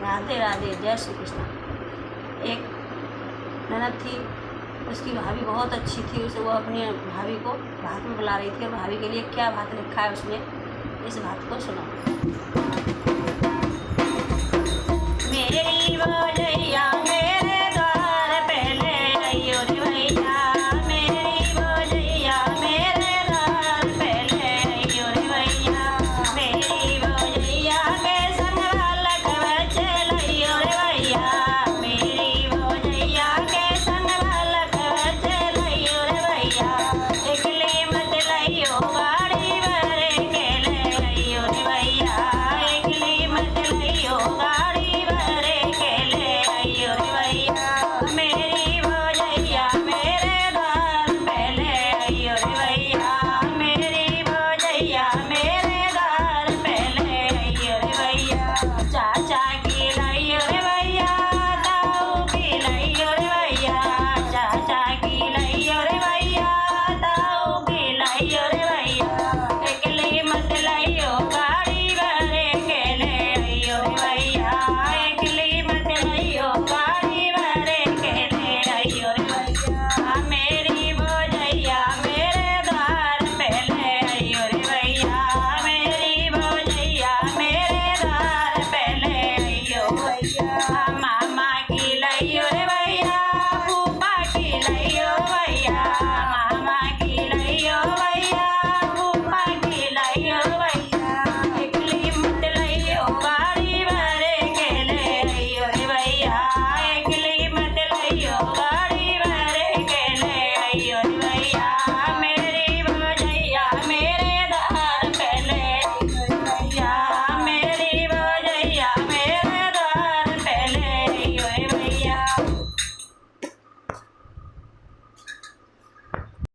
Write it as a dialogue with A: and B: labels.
A: राधे राधे, जय श्री कृष्ण। एक ननद थी, उसकी भाभी बहुत अच्छी थी। उसे वो अपनी भाभी को भात में बुला रही थी और भाभी के लिए क्या भात लिखा है उसने, इस बात को सुनो।